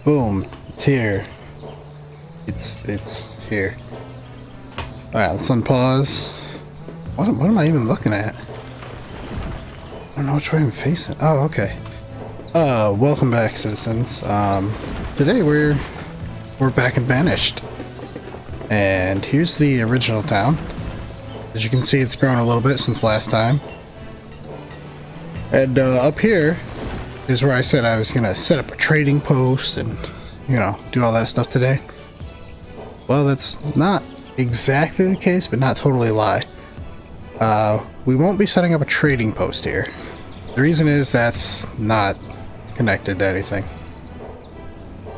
Boom. It's here. It's here. Alright, let's unpause. What am I even looking at? I don't know which way I'm facing. Oh, okay. Welcome back, citizens. Today we're back in Banished. And here's the original town. As you can see, it's grown a little bit since last time. And up here is where I said I was gonna set up a trading post and, you know, do all that stuff today. Well, that's not exactly the case, but not totally a lie. We won't be setting up a trading post here. The reason is that's not connected to anything.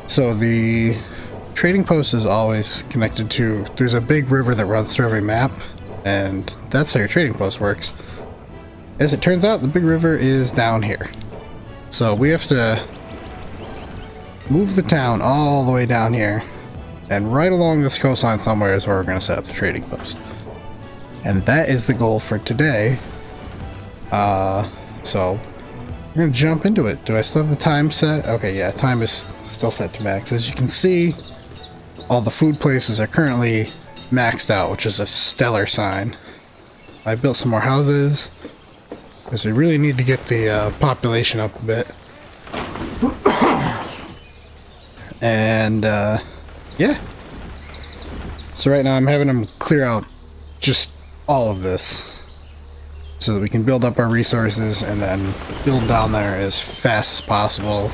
So the trading post is always connected to, there's a big river that runs through every map, and that's how your trading post works. As it turns out, the big river is down here. So we have to move the town all the way down here, and right along this coastline somewhere is where we're going to set up the trading post. And that is the goal for today. So we're going to jump into it. Do I still have the time set? Okay, yeah, time is still set to max. As you can see, all the food places are currently maxed out, which is a stellar sign. I built some more houses because we really need to get the population up a bit. And yeah. So right now I'm having them clear out just all of this so that we can build up our resources and then build down there as fast as possible.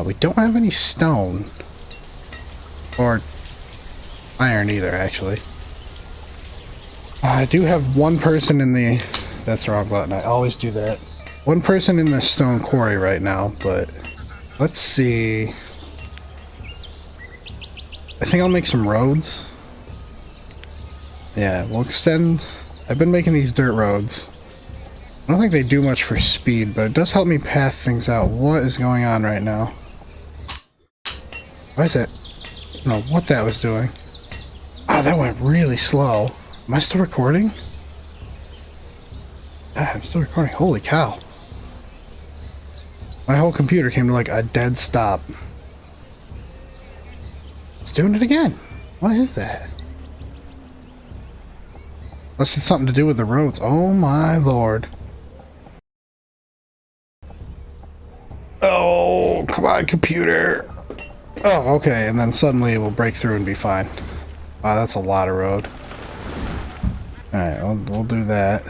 We don't have any stone or iron either, actually. I do have one person in the... That's the wrong button. I always do that. One person in the stone quarry right now, but let's see. I think I'll make some roads. Yeah, we'll extend... I've been making these dirt roads. I don't think they do much for speed, but it does help me path things out. What is going on right now? Why is that? I don't know what that was doing. Oh, that went really slow. Am I still recording? Yeah, I'm still recording. Holy cow. My whole computer came to like a dead stop. It's doing it again. What is that? Unless it's something to do with the roads. Oh my lord. Oh, come on, computer. Oh, okay, and then suddenly it will break through and be fine. Wow, that's a lot of road. Alright, we'll do that.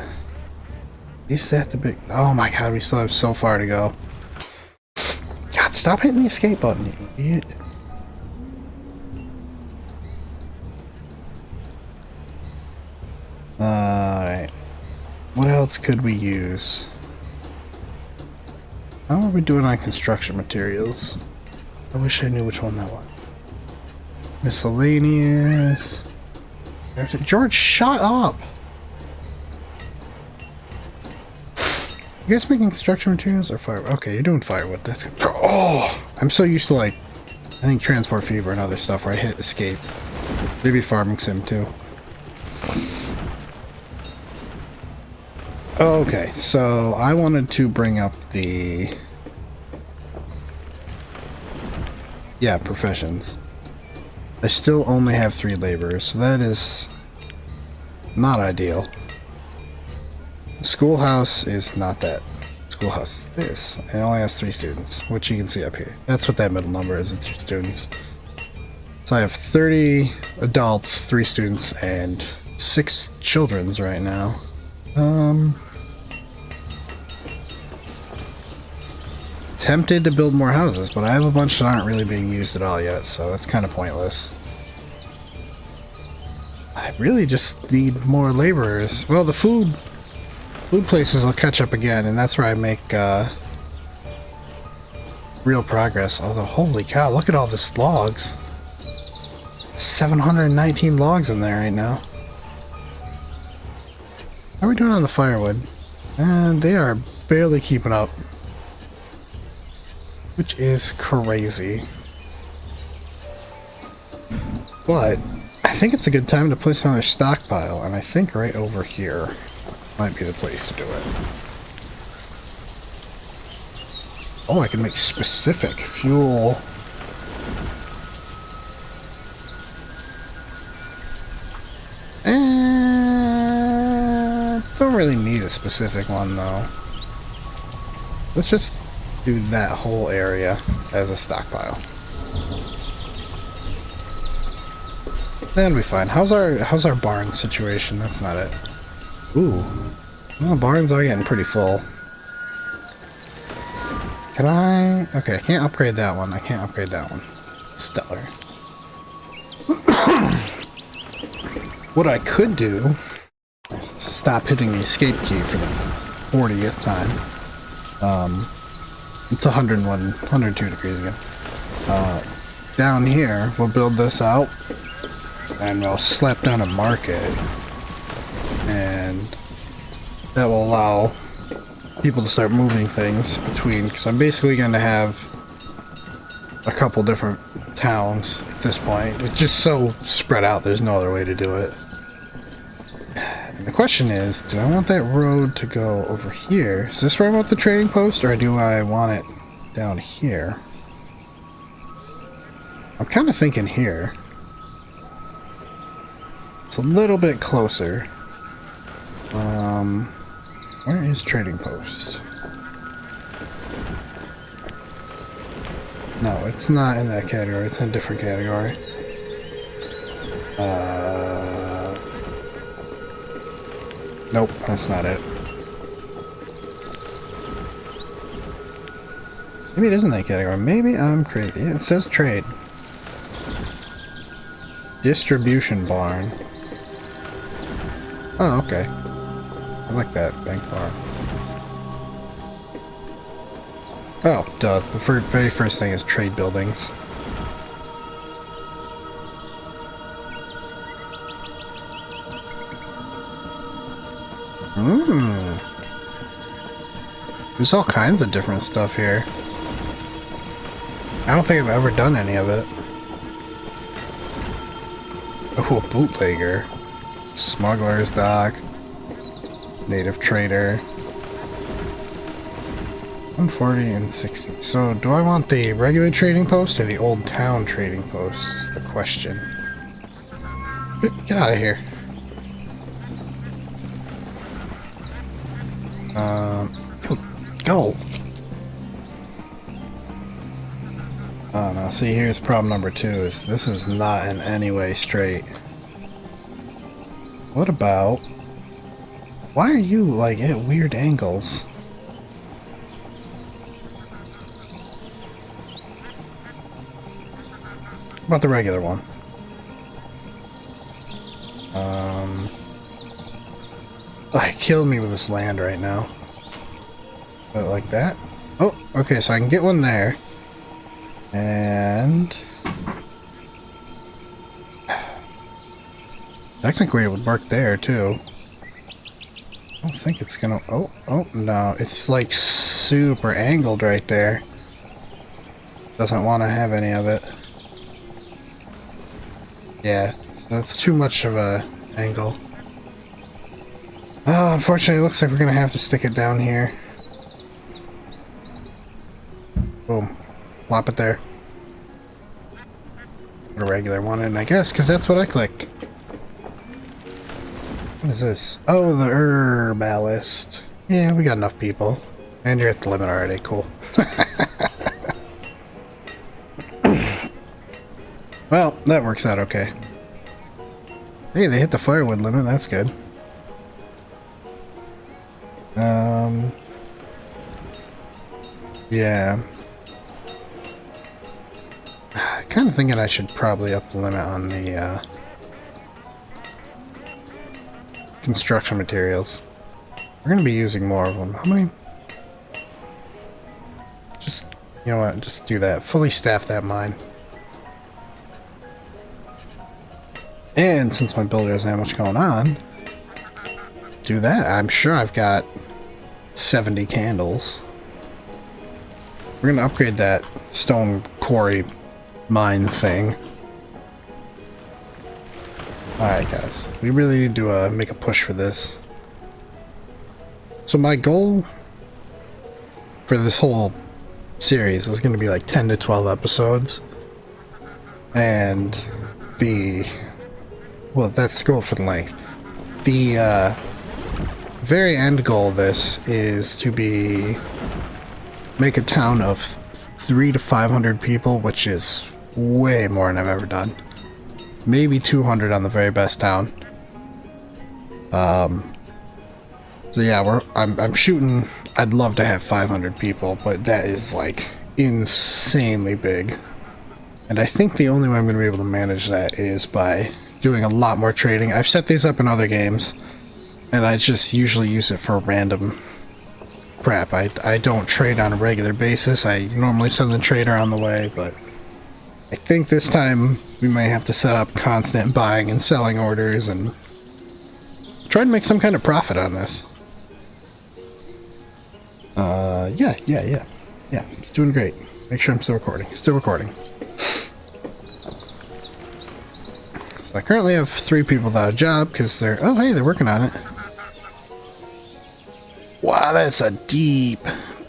Is that the big... Oh my god, we still have so far to go. God, stop hitting the escape button, you idiot. Alright. What else could we use? How are we doing on construction materials? I wish I knew which one that was. Miscellaneous. George, shut up! You guys making construction materials or firewood? Okay, you're doing firewood. That's good. Oh! I'm so used to, like, I think Transport Fever and other stuff where I hit escape. Maybe Farming Sim too. Okay, so I wanted to bring up the... Yeah, professions. I still only have 3 laborers, so that is not ideal. The schoolhouse is not that. Schoolhouse is this. It only has 3 students, which you can see up here. That's what that middle number is, it's 3 students. So I have 30 adults, 3 students, and 6 children's right now. Tempted to build more houses, but I have a bunch that aren't really being used at all yet, so that's kind of pointless. I really just need more laborers. Well, the food places will catch up again, and that's where I make real progress. Although, holy cow, look at all this logs. 719 logs in there right now. How are we doing on the firewood? And they are barely keeping up. Which is crazy. But I think it's a good time to place another stockpile, and I think right over here might be the place to do it. Oh, I can make specific fuel. Don't really need a specific one though. Let's just do that whole area as a stockpile. That'll be fine. How's our barn situation? That's not it. Ooh. Well, the barns are getting pretty full. Can I? Okay, I can't upgrade that one. I can't upgrade that one. Stellar. What I could do is stop hitting the escape key for the 40th time. It's 101, 102 degrees again. Down here, we'll build this out, and we'll slap down a market, and that will allow people to start moving things between, because I'm basically going to have a couple different towns at this point. It's just so spread out, there's no other way to do it. And the question is, do I want that road to go over here? Is this where I want the trading post, or do I want it down here? I'm kind of thinking here. It's a little bit closer. Where is trading post? No, it's not in that category. It's in a different category. Nope, that's not it. Maybe it isn't that category. Maybe I'm crazy. Yeah, it says trade. Distribution barn. Oh, okay. I like that bank barn. Oh, duh. The very first thing is trade buildings. There's all kinds of different stuff here. I don't think I've ever done any of it. Oh, a bootlegger. Smuggler's dock. Native trader. 140 and 60. So, do I want the regular trading post or the old town trading post? Is the question. Get out of here. Go. Oh no, see, here's problem number 2, is this is not in any way straight. What about... Why are you, like, at weird angles? What about the regular one? Oh, it killed me with this land right now. But like that? Oh, okay, so I can get one there. And... technically it would work there, too. I don't think it's gonna... Oh, no. It's like super angled right there. Doesn't want to have any of it. Yeah, that's too much of a angle. Oh, unfortunately, it looks like we're gonna have to stick it down here. Boom. Plop it there. Put a regular one in, I guess, because that's what I clicked. What is this? Oh, the herbalist. Yeah, we got enough people. And you're at the limit already, cool. Well, that works out okay. Hey, they hit the firewood limit, that's good. Yeah. Kind of thinking I should probably up the limit on the construction materials. We're going to be using more of them. How many? Just, you know what, just do that. Fully staff that mine. And since my builder doesn't have much going on, do that. I'm sure I've got 70 candles. We're going to upgrade that stone quarry mine thing. Alright guys, we really need to make a push for this. So my goal for this whole series. It was going to be like 10 to 12 episodes. And well, that's the goal for the length. The very end goal of this is to make a town of 300 to 500 people, which is way more than I've ever done. Maybe 200 on the very best town. So yeah, I'm shooting. I'd love to have 500 people, but that is like insanely big. And I think the only way I'm going to be able to manage that is by doing a lot more trading. I've set these up in other games, and I just usually use it for random crap. I don't trade on a regular basis. I normally send the trader on the way, but I think this time we may have to set up constant buying and selling orders and try to make some kind of profit on this. Yeah, it's doing great. Make sure I'm still recording. Still recording. So I currently have 3 people without a job because they're... Oh, hey, they're working on it. Wow, that's a deep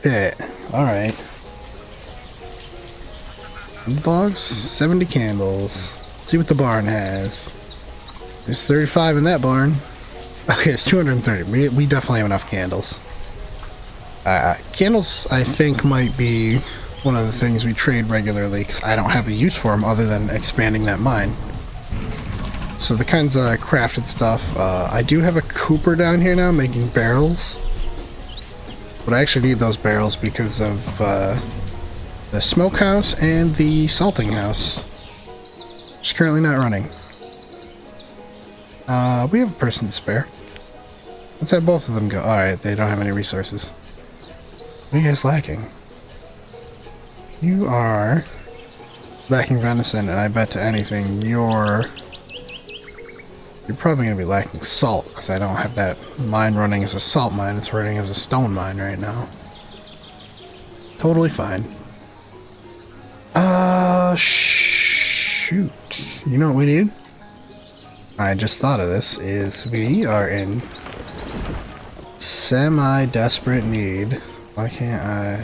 pit. Alright. Logs, 70 candles. See what the barn has. There's 35 in that barn. Okay, it's 230. We definitely have enough candles. Candles, I think, might be one of the things we trade regularly because I don't have a use for them other than expanding that mine. So the kinds of crafted stuff, I do have a cooper down here now making barrels. But I actually need those barrels because of the smokehouse and the salting house. It's currently not running. We have a person to spare. Let's have both of them go. Alright, they don't have any resources. What are you guys lacking? You are lacking venison, and I bet to anything you're probably going to be lacking salt, because I don't have that mine running as a salt mine. It's running as a stone mine right now. Totally fine. Shoot. You know what we need? I just thought of this, is we are in semi-desperate need. Why can't I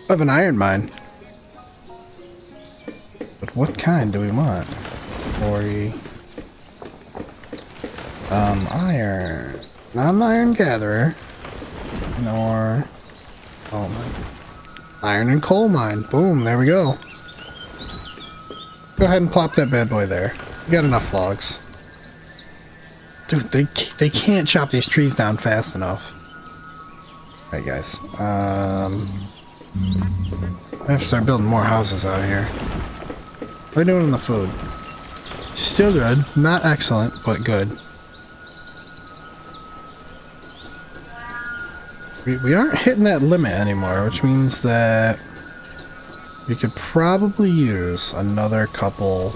have an iron mine? But what kind do we want? 40. Iron. Not an iron gatherer. Nor... Oh my. Iron and coal mine. Boom, there we go. Go ahead and plop that bad boy there. We got enough logs. Dude, they can't chop these trees down fast enough. Alright guys, I have to start building more houses out here. What are we doing in the food? Still good. Not excellent, but good. We aren't hitting that limit anymore, which means that we could probably use another couple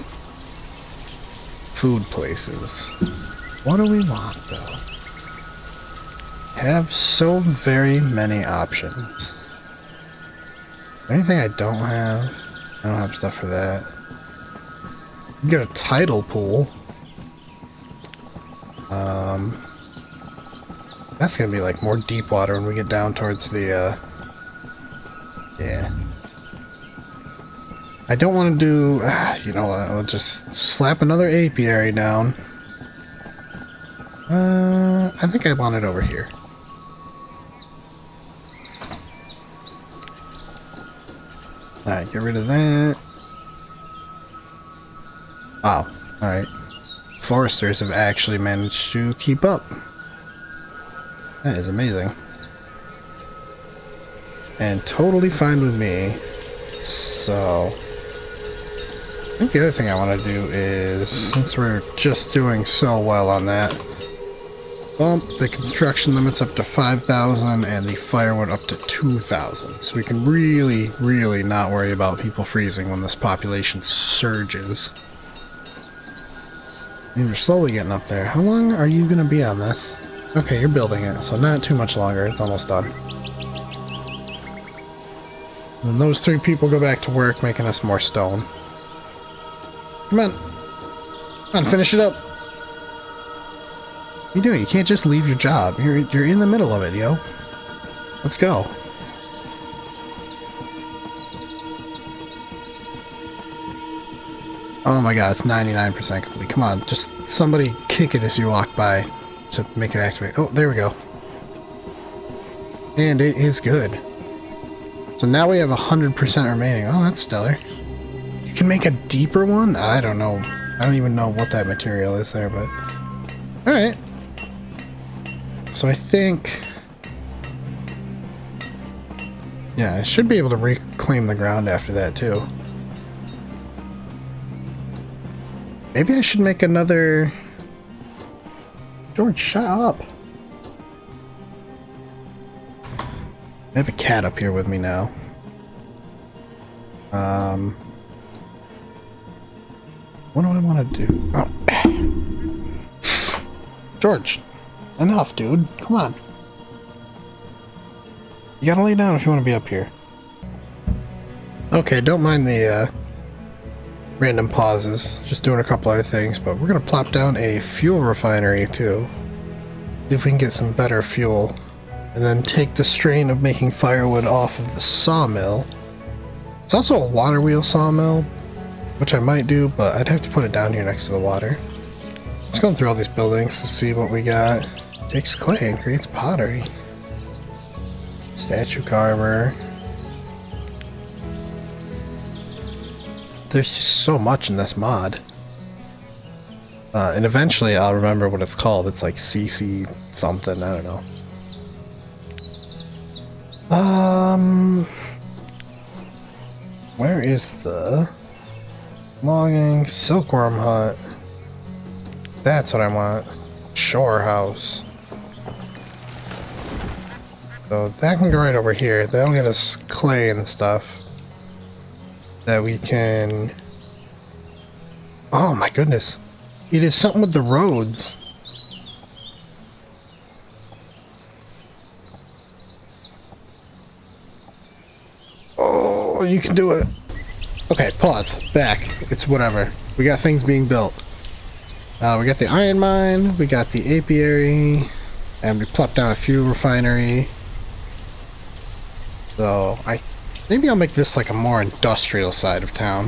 food places. What do we want, though? Have so very many options. Anything I don't have? I don't have stuff for that. You get a tidal pool. That's gonna be like more deep water when we get down towards the yeah. I don't want to do you know what, I'll just slap another apiary down. I think I want it over here. Alright, get rid of that. Wow, alright. Foresters have actually managed to keep up. That is amazing. And totally fine with me. So, I think the other thing I want to do is, since we're just doing so well on that, bump the construction limits up to 5,000 and the firewood up to 2,000. So we can really, really not worry about people freezing when this population surges. And you're slowly getting up there. How long are you going to be on this? Okay, you're building it, so not too much longer. It's almost done. And those 3 people go back to work, making us more stone. Come on. Come on, finish it up. What are you doing? You can't just leave your job. You're in the middle of it, yo. Let's go. Oh my god, it's 99% complete. Come on, just somebody kick it as you walk by to make it activate. Oh, there we go. And it is good. So now we have 100% remaining. Oh, that's stellar. You can make a deeper one? I don't know. I don't even know what that material is there, but... Alright. So I think... Yeah, I should be able to reclaim the ground after that, too. Maybe I should make another... George, shut up. I have a cat up here with me now. What do I want to do? Oh. George, enough, dude. Come on. You gotta lay down if you want to be up here. Okay, don't mind the random pauses. Just doing a couple other things, but we're gonna plop down a fuel refinery too. See if we can get some better fuel. And then take the strain of making firewood off of the sawmill. It's also a water wheel sawmill, which I might do, but I'd have to put it down here next to the water. Let's go through all these buildings to see what we got. Takes clay and creates pottery. Statue carver. There's just so much in this mod. And eventually I'll remember what it's called. It's like CC something, I don't know. Where is the logging silkworm hut? That's what I want. Shore house. So that can go right over here. That'll get us clay and stuff that we can... Oh my goodness. It is something with the roads. Oh, you can do it. Okay, pause. Back. It's whatever. We got things being built. We got the iron mine, we got the apiary, and we plopped down a fuel refinery. So, maybe I'll make this like a more industrial side of town.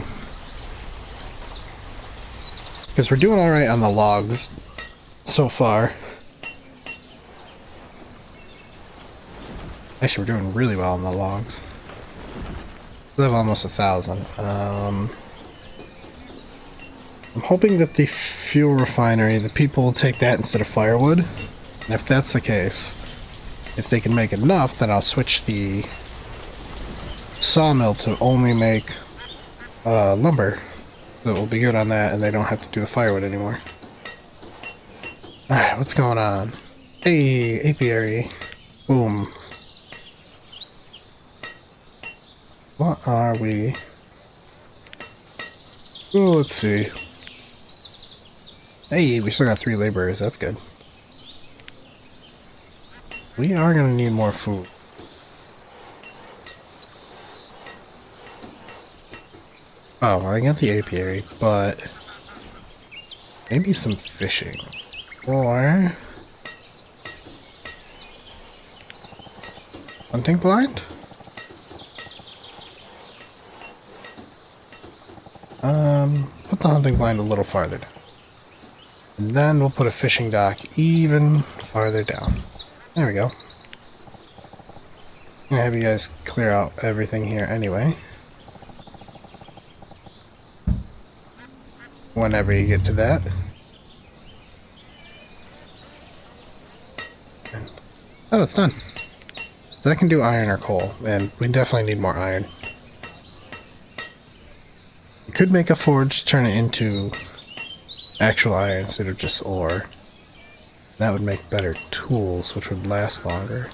Because we're doing alright on the logs so far. Actually, we're doing really well on the logs. We have almost 1,000. I'm hoping that the fuel refinery, the people will take that instead of firewood. And if that's the case, if they can make enough, then I'll switch the sawmill to only make lumber. So it will be good on that, and they don't have to do the firewood anymore. Alright, what's going on? Hey, apiary. Boom. What are we? Oh, let's see. Hey, we still got 3 laborers. That's good. We are going to need more food. Oh, well, I got the apiary, but maybe some fishing. Or hunting blind? Put the hunting blind a little farther down. And then we'll put a fishing dock even farther down. There we go. I'm gonna have you guys clear out everything here anyway. Whenever you get to that. Oh, it's done. So that can do iron or coal, and we definitely need more iron. We could make a forge, turn it into actual iron instead of just ore. That would make better tools, which would last longer.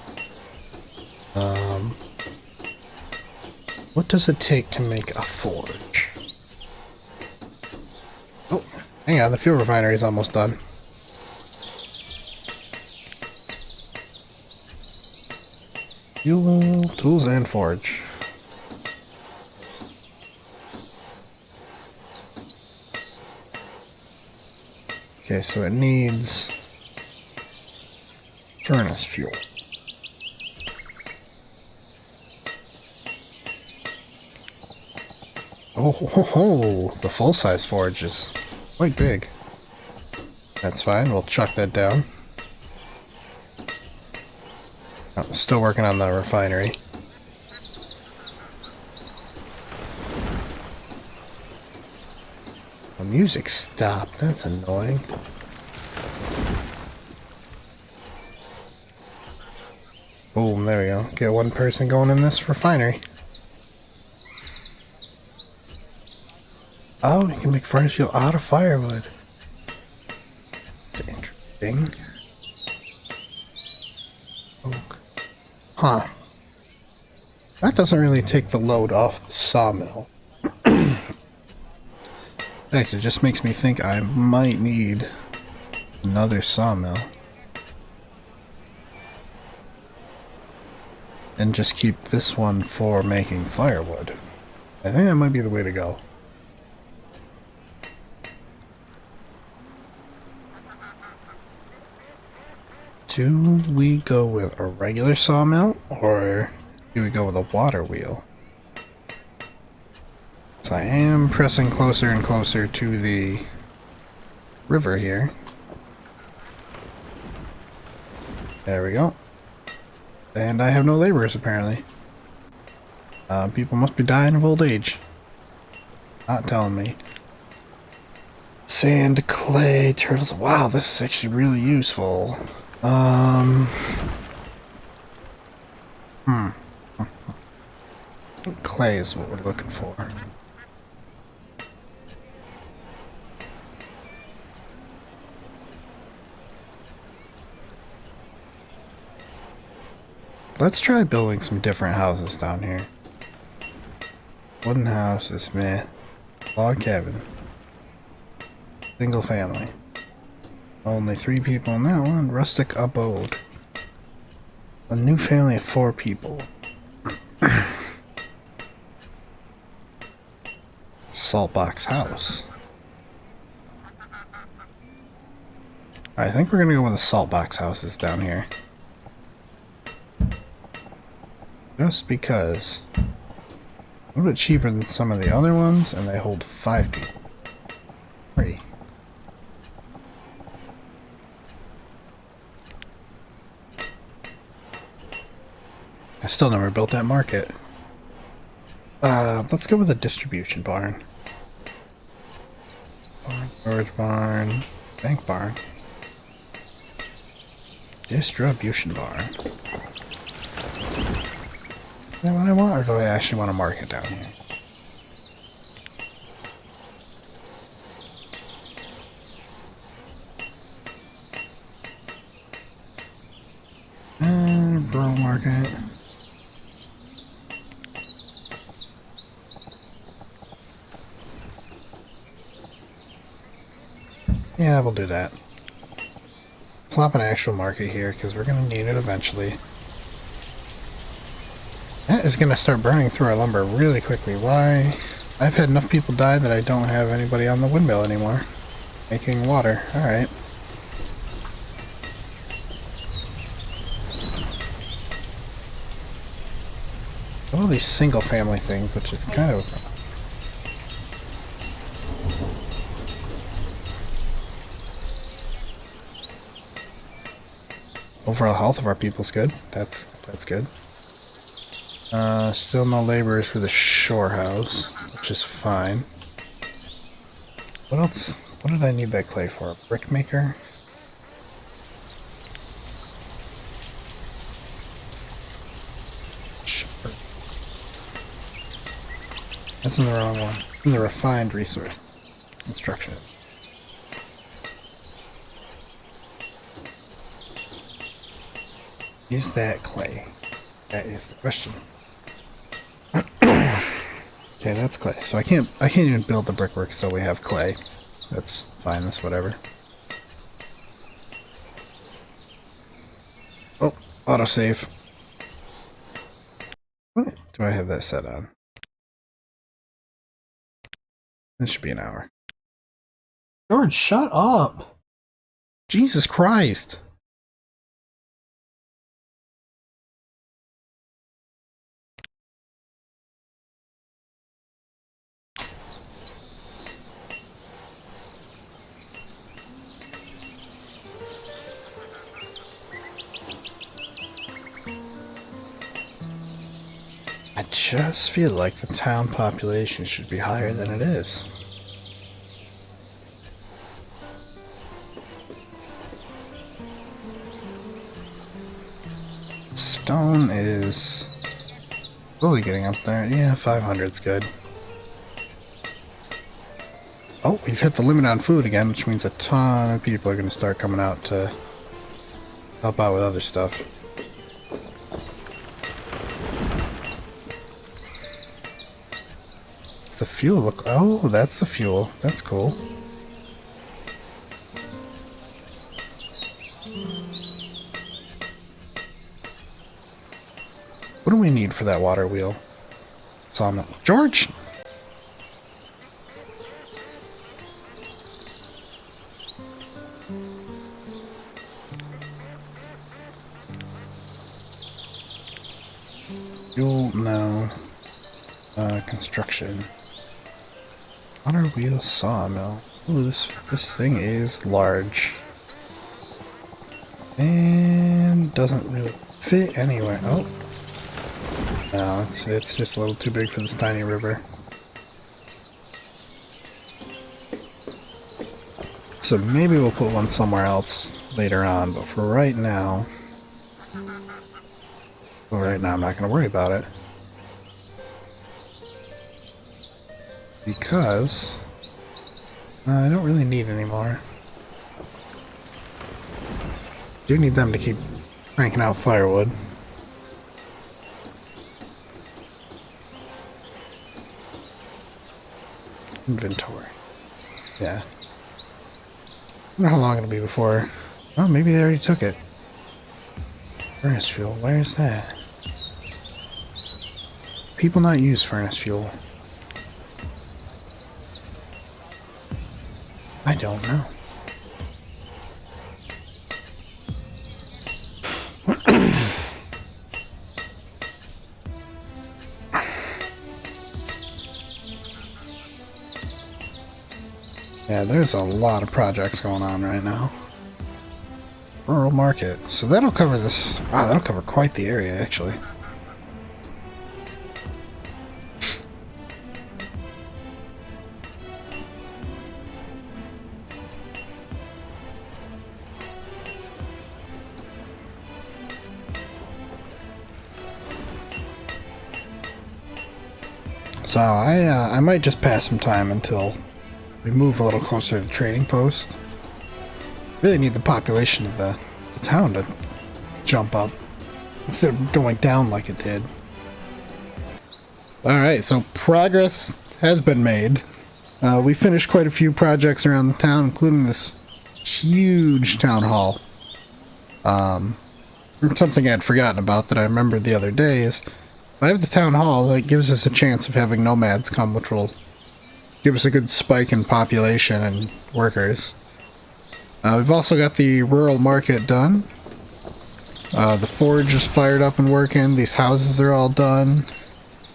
What does it take to make a forge? Oh, hang on, the fuel refinery is almost done. Fuel, tools, and forge. Okay, so it needs furnace fuel. Oh, the full-size forge is quite big. That's fine, we'll chuck that down. Oh, still working on the refinery. The music stopped, that's annoying. Boom, there we go. Get one person going in this refinery. Oh, you can make furnace fuel out of firewood. That's interesting. Oak. Huh. That doesn't really take the load off the sawmill. In fact, it just makes me think I might need another sawmill. And just keep this one for making firewood. I think that might be the way to go. Do we go with a regular sawmill, or do we go with a water wheel? So I am pressing closer and closer to the river here. There we go. And I have no laborers, apparently. People must be dying of old age. Not telling me. Sand, clay, turtles. Wow, this is actually really useful. Clay is what we're looking for. Let's try building some different houses down here. Wooden house is meh. Log cabin. Single family. Only 3 people in that one. Rustic abode. A new family of 4 people. Saltbox house. I think we're gonna go with the saltbox houses down here. Just because. A little bit cheaper than some of the other ones, and they hold 5 people. 3. I still never built that market. Let's go with a distribution barn. Storage barn. Bank barn. Distribution barn. Is that what I want, or do I actually want a market down here? And rural market. Yeah, we'll do that. Plop an actual market here, because we're going to need it eventually. That is going to start burning through our lumber really quickly. Why? I've had enough people die that I don't have anybody on the windmill anymore. Making water. Alright. All these single family things, which is kind of... Overall health of our people's good. That's good. Still no laborers for the shore house, which is fine. What else? What did I need that clay for? A brick maker? Sure. That's in the wrong one. In the refined resource construction. Is that clay? That is the question. Okay, that's clay. So I can't even build the brickwork, so we have clay. That's fine, that's whatever. Oh, autosave. What do I have that set on? This should be an hour. George, shut up! Jesus Christ! just feel like the town population should be higher than it is. Stone is slowly getting up there. Yeah, 500's good. Oh, we've hit the limit on food again, which means a ton of people are going to start coming out to help out with other stuff. The fuel look... Oh, that's the fuel. That's cool. What do we need for that water wheel? Sawmill. George! Fuel, no. Construction. Water wheel sawmill. Ooh, this thing is large. And doesn't really fit anywhere. Oh. No, it's just a little too big for this tiny river. So maybe we'll put one somewhere else later on, but for right now... Well, right now I'm not going to worry about it. Because... I don't really need any more. Do need them to keep cranking out firewood. Inventory. Yeah. I wonder how long it'll be before... Oh, maybe they already took it. Furnace fuel, where's that? People not use furnace fuel. I don't know. Yeah, there's a lot of projects going on right now. Rural market. So that'll cover this. Wow, that'll cover quite the area, actually. So I might just pass some time until we move a little closer to the trading post. Really need the population of the town to jump up instead of going down like it did. Alright, so progress has been made. We finished quite a few projects around the town, including this huge town hall. Something I'd forgotten about that I remembered the other day is if I have the town hall, that gives us a chance of having nomads come, which will give us a good spike in population and workers. We've also got the rural market done. The forge is fired up and working. These houses are all done.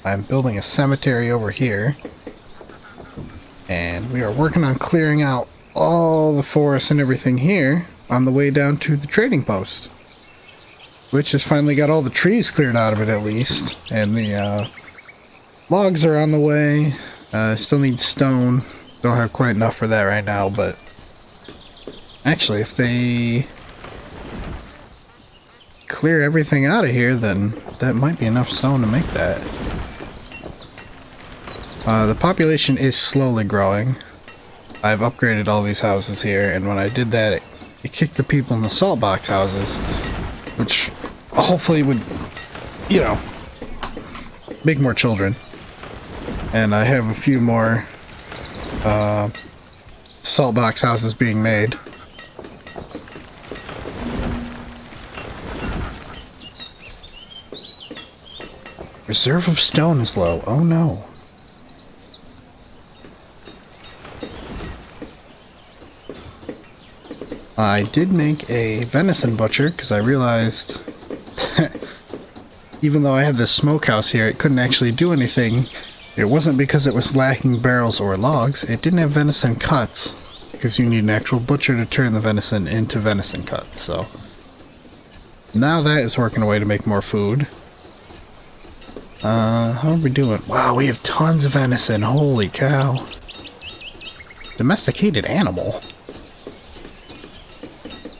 I'm building a cemetery over here. And we are working on clearing out all the forests and everything here on the way down to the trading post. Which has finally got all the trees cleared out of it at least. And the logs are on the way. Still need stone. Don't have quite enough for that right now, but actually if they clear everything out of here, then that might be enough stone to make that. The population is slowly growing. I've upgraded all these houses here, and when I did that, it kicked the people in the salt box houses, which hopefully would, you know, make more children. And I have a few more salt box houses being made. Reserve of stone is low. Oh no. I did make a venison butcher because I realized even though I had this smokehouse here, it couldn't actually do anything. It wasn't because it was lacking barrels or logs. It didn't have venison cuts because you need an actual butcher to turn the venison into venison cuts. So now that is working away to make more food. How are we doing? Wow, we have tons of venison. Holy cow. Domesticated animal?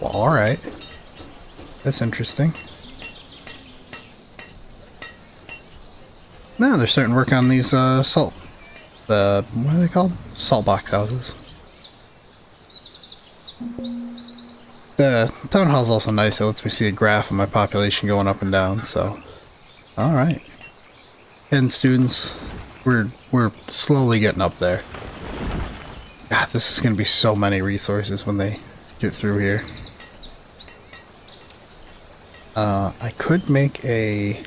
Well, alright. That's interesting. Now they're starting to work on these, what are they called? Salt box houses. The town hall is also nice. It lets me see a graph of my population going up and down, so. Alright. 10 students. We're slowly getting up there. God, this is going to be so many resources when they get through here. I could make a...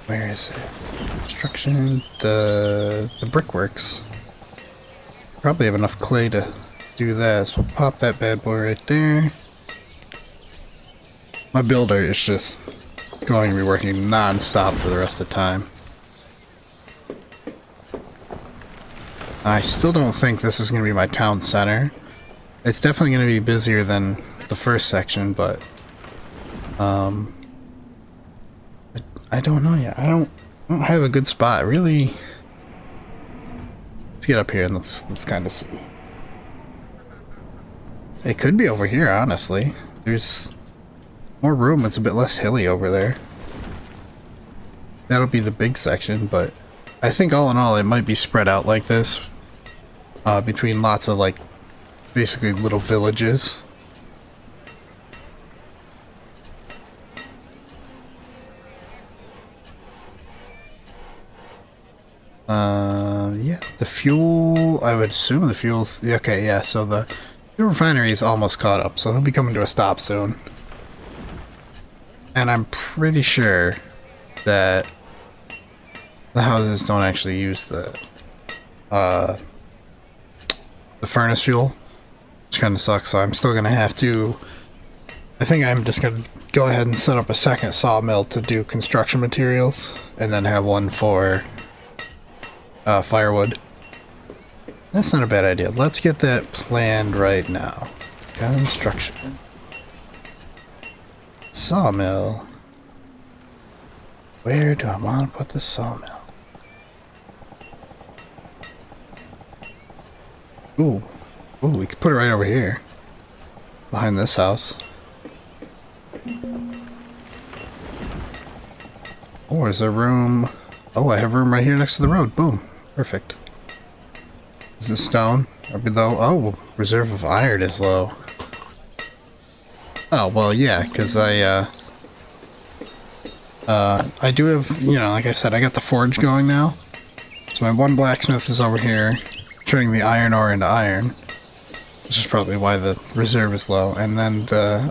Where is it? Construction, the brickworks. Probably have enough clay to do that, so we'll pop that bad boy right there. My builder is just going to be working non-stop for the rest of the time. I still don't think this is going to be my town center. It's definitely going to be busier than the first section, but I don't know yet. I don't have a good spot. Really, let's get up here and let's kind of see. It could be over here, honestly. There's more room. It's a bit less hilly over there. That'll be the big section, but I think all in all it might be spread out like this between lots of, like, basically little villages. Yeah, the fuel, I would assume the fuel's, okay, yeah, so the refinery is almost caught up, so he'll be coming to a stop soon. And I'm pretty sure that the houses don't actually use the furnace fuel, which kind of sucks, so I'm still going to have to, I think I'm just going to go ahead and set up a second sawmill to do construction materials, and then have one for firewood. That's not a bad idea. Let's get that planned right now. Construction. Sawmill. Where do I want to put the sawmill? Ooh. Ooh, we could put it right over here. Behind this house. Oh, is there room? Oh, I have room right here next to the road. Boom. Perfect. Is it stone? Or below? Oh, reserve of iron is low. Oh, well, yeah, because I do have, you know, like I said, I got the forge going now. So my one blacksmith is over here turning the iron ore into iron, which is probably why the reserve is low. And then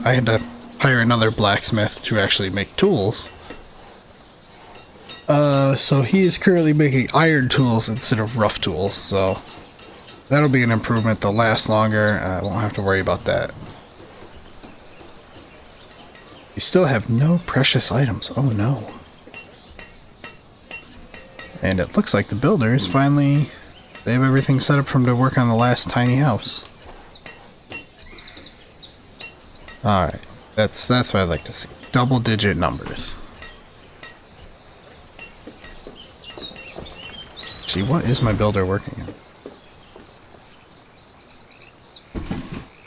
I had to hire another blacksmith to actually make tools. So he is currently making iron tools instead of rough tools, so that'll be an improvement. They'll last longer. I won't have to worry about that. You still have no precious items. Oh no. And it looks like the builders finally, they have everything set up for them to work on the last tiny house. Alright, that's what I'd like to see. Double-digit numbers. Gee, what is my builder working on?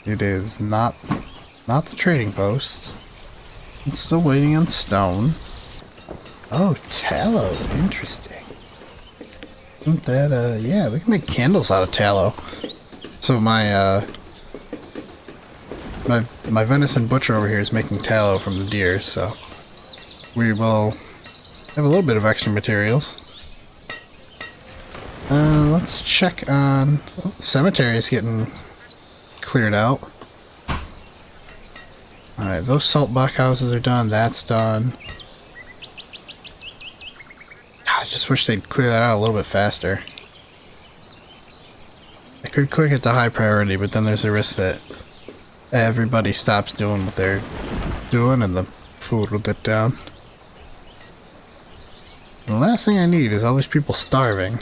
It is not the trading post. It's still waiting on stone. Oh, tallow. Interesting. Isn't that, yeah, we can make candles out of tallow. So my venison butcher over here is making tallow from the deer, so we will have a little bit of extra materials. Let's check on... Oh, the cemetery is getting cleared out. Alright, those salt box houses are done. That's done. God, I just wish they'd clear that out a little bit faster. I could click it to high priority, but then there's a risk that everybody stops doing what they're doing and the food will dip down. The last thing I need is all these people starving.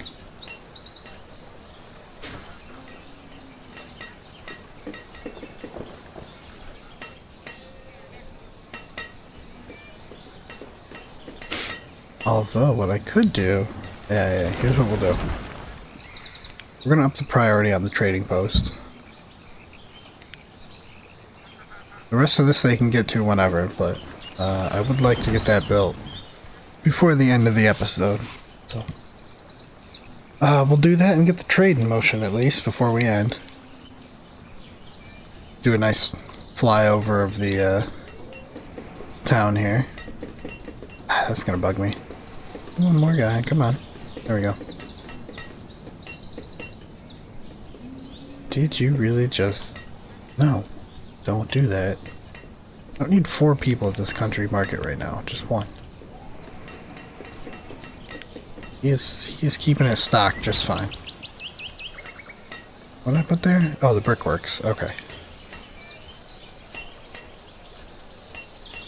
Although, what I could do... Yeah, here's what we'll do. We're gonna up the priority on the trading post. The rest of this they can get to whenever, but I would like to get that built before the end of the episode. So we'll do that and get the trade in motion at least before we end. Do a nice flyover of the town here. That's gonna bug me. One more guy, come on. There we go. Did you really just... No. Don't do that. I don't need 4 people at this country market right now. Just 1. He is keeping his stock just fine. What did I put there? Oh, the brickworks. Okay.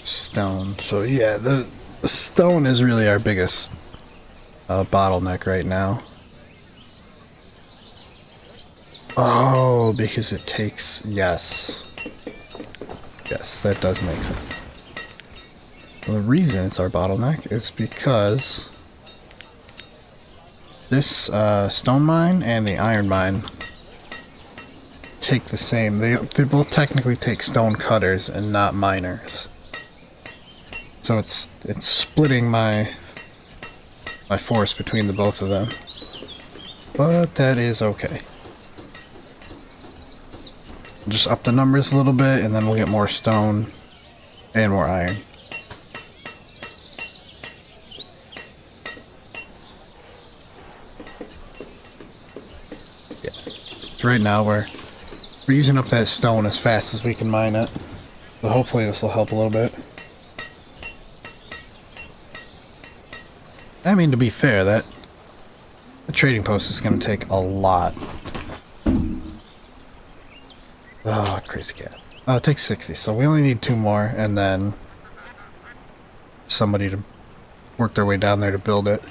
Stone. So yeah, the stone is really our biggest bottleneck right now. Oh, because it takes... Yes. Yes, that does make sense. Well, the reason it's our bottleneck is because this stone mine and the iron mine take the same. They both technically take stone cutters and not miners. So it's splitting my force between the both of them. But that is okay. Just up the numbers a little bit, and then we'll get more stone and more iron. Yeah. So right now we're using up that stone as fast as we can mine it. So hopefully this will help a little bit. I mean, to be fair, the trading post is going to take a lot. Oh, crazy cat. Oh, it takes 60, so we only need 2 more, and then somebody to work their way down there to build it.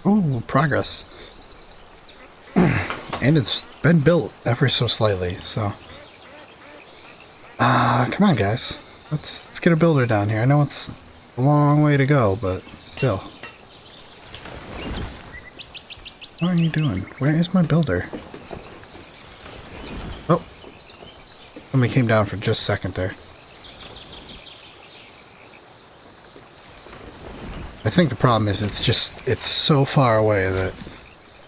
Ooh, progress. And it's been built ever so slightly, so... come on, guys. Let's get a builder down here. I know it's a long way to go, but still. What are you doing? Where is my builder? Oh! Somebody came down for just a second there. I think the problem is it's so far away that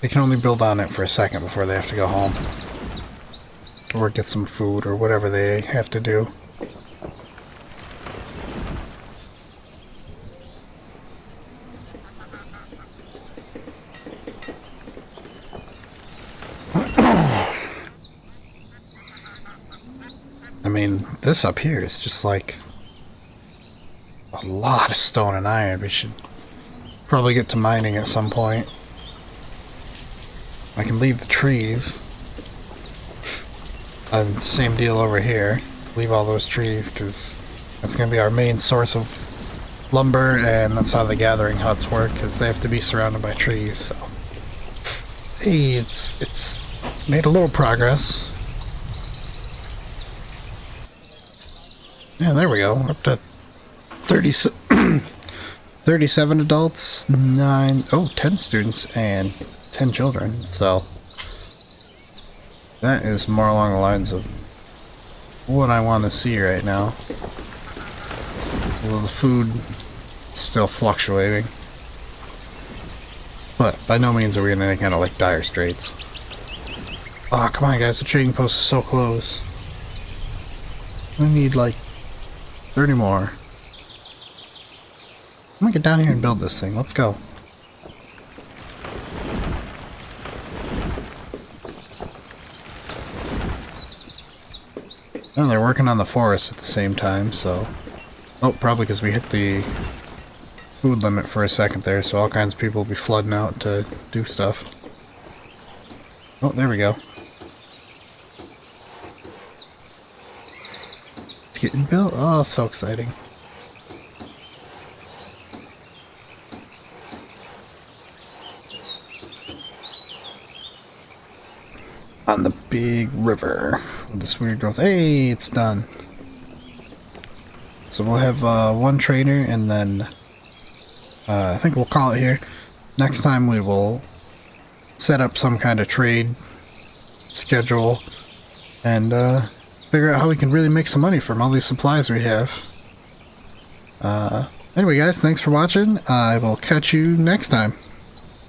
they can only build on it for a second before they have to go home. Or get some food or whatever they have to do. I mean, this up here is just like a lot of stone and iron. We should probably get to mining at some point. I can leave the trees. And same deal over here. Leave all those trees because that's going to be our main source of lumber, and that's how the gathering huts work, because they have to be surrounded by trees. So, hey, it's made a little progress. Yeah, there we go. We're up to 37 adults, 10 students, and 10 children. So that is more along the lines of what I want to see right now. Although the food is still fluctuating. But by no means are we in any kind of like dire straits. Oh, come on guys, the trading post is so close. We need like 30 more. I'm gonna get down here and build this thing. Let's go. Oh, they're working on the forest at the same time, so... Oh, probably because we hit the food limit for a second there, so all kinds of people will be flooding out to do stuff. Oh, there we go. It's getting built. Oh, so exciting. On the big river with this weird growth. Hey, it's done. So we'll have one trainer, and then I think we'll call it here. Next time we will set up some kind of trade schedule and figure out how we can really make some money from all these supplies we have. Anyway guys, thanks for watching. I will catch you next time.